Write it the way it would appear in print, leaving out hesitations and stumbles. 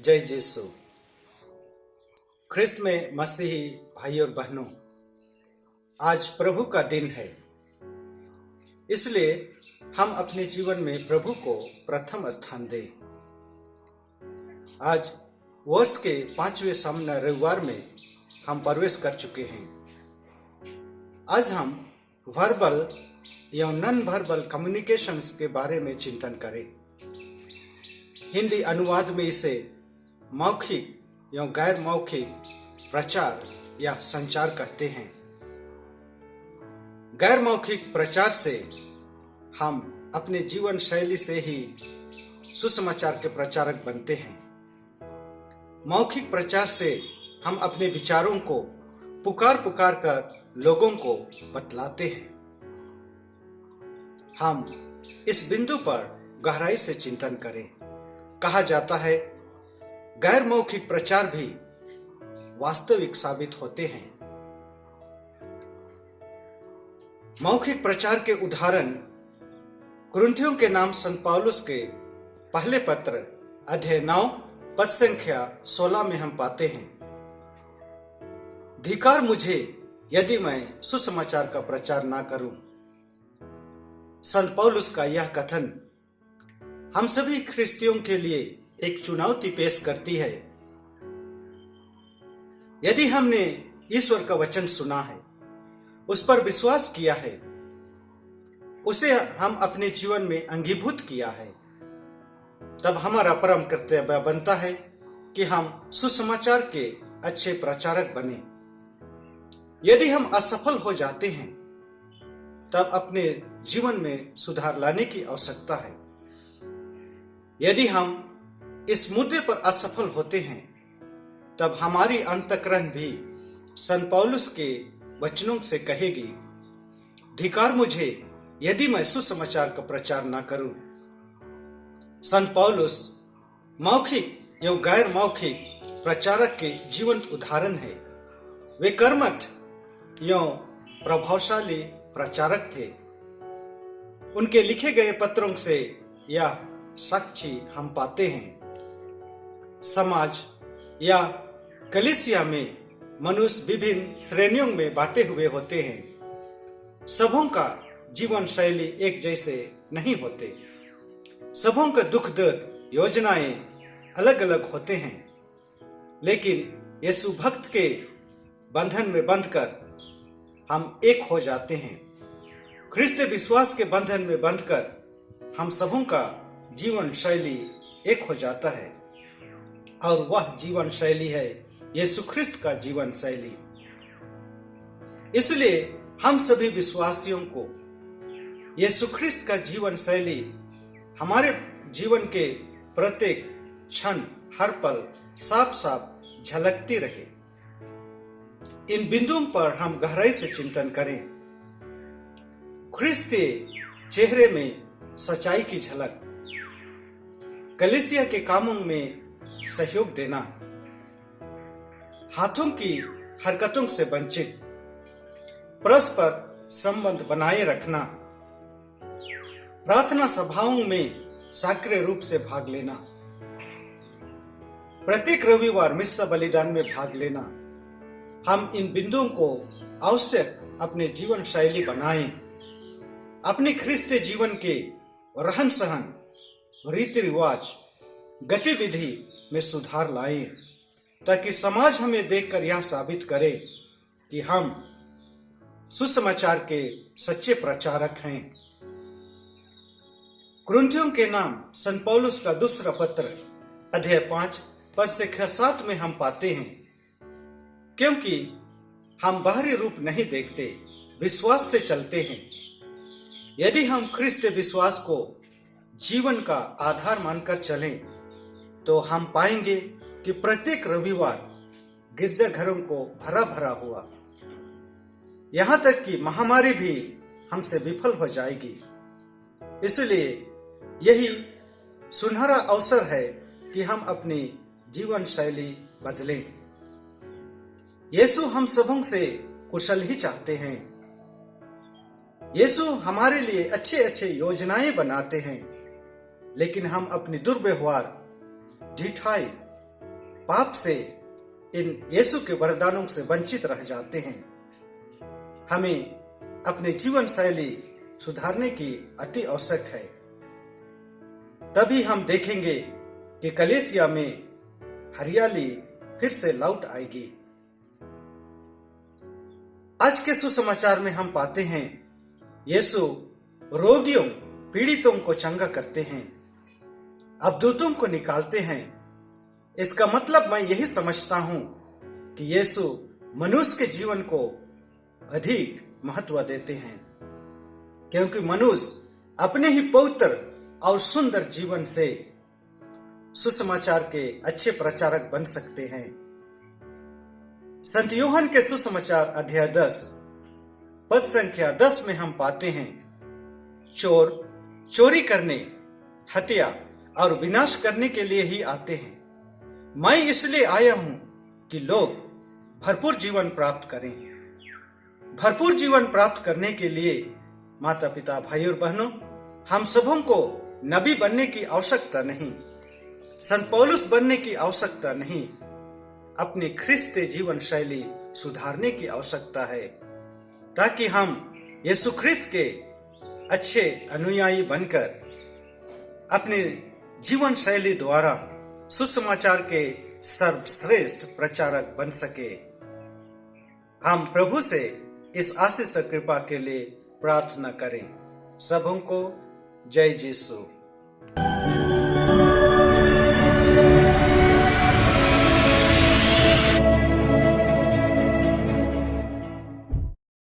जय यीशु। ख्रिस्त में मसीही भाई और बहनों, आज प्रभु का दिन है, इसलिए हम अपने जीवन में प्रभु को प्रथम स्थान दें। आज वर्ष के 5वें सामना रविवार में हम प्रवेश कर चुके हैं। आज हम वर्बल या नॉन वर्बल कम्युनिकेशंस के बारे में चिंतन करें। हिंदी अनुवाद में इसे मौखिक या गैर मौखिक प्रचार या संचार कहते हैं। गैर मौखिक प्रचार से हम अपने जीवन शैली से ही सुसमाचार के प्रचारक बनते हैं। मौखिक प्रचार से हम अपने विचारों को पुकार पुकार कर लोगों को बतलाते हैं। हम इस बिंदु पर गहराई से चिंतन करें। कहा जाता है, गैर मौखिक प्रचार भी वास्तविक साबित होते हैं। मौखिक प्रचार के उदाहरण कुरिन्थियों के नाम संत पौलुस के पहले पत्र अध्याय 9 पद संख्या 16 में हम पाते हैं। धिक्कार मुझे यदि मैं सुसमाचार का प्रचार ना करूं। संत पौलुस का यह कथन हम सभी ख्रिस्तियों के लिए एक चुनौती पेश करती है। यदि हमने ईश्वर का वचन सुना है, उस पर विश्वास किया है, उसे हम अपने जीवन में अंगीभूत किया है, तब हमारा परम कर्तव्य बनता है कि हम सुसमाचार के अच्छे प्रचारक बने। यदि हम असफल हो जाते हैं, तब अपने जीवन में सुधार लाने की आवश्यकता है। यदि हम इस मुद्दे पर असफल होते हैं, तब हमारी अंतःकरण भी संत पौलुस के वचनों से कहेगी, धिक्कार मुझे यदि मैं सुसमाचार का प्रचार ना करूं। संत पौलुस मौखिक या गैर मौखिक प्रचारक के जीवंत उदाहरण है। वे कर्मठ या प्रभावशाली प्रचारक थे। उनके लिखे गए पत्रों से यह साक्षी हम पाते हैं। समाज या कलीसिया में मनुष्य विभिन्न श्रेणियों में बांटे हुए होते हैं। सबों का जीवन शैली एक जैसे नहीं होते। सबों का दुख दर्द योजनाएं अलग अलग होते हैं। लेकिन यीशु भक्त के बंधन में बंधकर हम एक हो जाते हैं। ख्रिस्त विश्वास के बंधन में बंधकर हम सबों का जीवन शैली एक हो जाता है, और वह जीवन शैली है यीशु ख्रिस्त का जीवन शैली। इसलिए हम सभी विश्वासियों को यीशु ख्रिस्त का जीवन शैली हमारे जीवन के प्रत्येक क्षण हर पल साफ साफ झलकती रहे। इन बिंदुओं पर हम गहराई से चिंतन करें। ख्रिस्त के चेहरे में सच्चाई की झलक, कलीसिया के कामों में सहयोग देना, हाथों की हरकतों से वंचित, परस्पर संबंध बनाए रखना, प्रार्थना सभाओं में सक्रिय रूप से भाग लेना, प्रत्येक रविवार मिस्सा बलिदान में भाग लेना। हम इन बिंदुओं को आवश्यक अपने जीवन शैली बनाएं। अपने ख्रिस्तीय जीवन के रहन सहन, रीति रिवाज, गतिविधि में सुधार लाएं, ताकि समाज हमें देखकर यह साबित करे कि हम सुसमाचार के सच्चे प्रचारक हैं। कुरिन्थियों के नाम संत पौलुस का दूसरा पत्र अध्याय 5 पद से 7 में हम पाते हैं, क्योंकि हम बाहरी रूप नहीं देखते, विश्वास से चलते हैं। यदि हम ख्रिस्त विश्वास को जीवन का आधार मानकर चलें, तो हम पाएंगे कि प्रत्येक रविवार गिरजाघरों को भरा भरा हुआ। यहां तक कि महामारी भी हमसे विफल हो जाएगी। इसलिए यही सुनहरा अवसर है कि हम अपनी जीवन शैली बदलें। यीशु हम सबों से कुशल ही चाहते हैं। यीशु हमारे लिए अच्छे अच्छे योजनाएं बनाते हैं, लेकिन हम अपनी दुर्व्यवहार, ढिठाई पाप से, इन यीशु के वरदानों से वंचित रह जाते हैं। हमें अपने जीवन शैली सुधारने की अति आवश्यक है। तभी हम देखेंगे कि कलीसिया में हरियाली फिर से लौट आएगी। आज के सुसमाचार में हम पाते हैं यीशु रोगियों, पीड़ितों को चंगा करते हैं, अबदूतों को निकालते हैं। इसका मतलब मैं यही समझता हूं कि यीशु मनुष्य के जीवन को अधिक महत्व देते हैं, क्योंकि मनुष्य अपने ही पवित्र और सुंदर जीवन से सुसमाचार के अच्छे प्रचारक बन सकते हैं। संत यूहन्ना के सुसमाचार अध्याय 10 पद संख्या 10 में हम पाते हैं, चोर चोरी करने, हत्या और विनाश करने के लिए ही आते हैं। मैं इसलिए आया हूं कि लोग भरपूर जीवन प्राप्त करें। भरपूर जीवन प्राप्त करने के लिए माता पिता, भाई और बहनों, हम सबों को नबी बनने की आवश्यकता नहीं, संत पौलुस बनने की आवश्यकता नहीं, अपनी ख्रिस्तीय जीवन शैली सुधारने की आवश्यकता है, ताकि हम यीशु ख्रिस्त के अच्छे अनुयायी बनकर अपने जीवन शैली द्वारा सुसमाचार के सर्वश्रेष्ठ प्रचारक बन सके। हम प्रभु से इस आशीष और कृपा के लिए प्रार्थना करें। सबों को जय यीशु।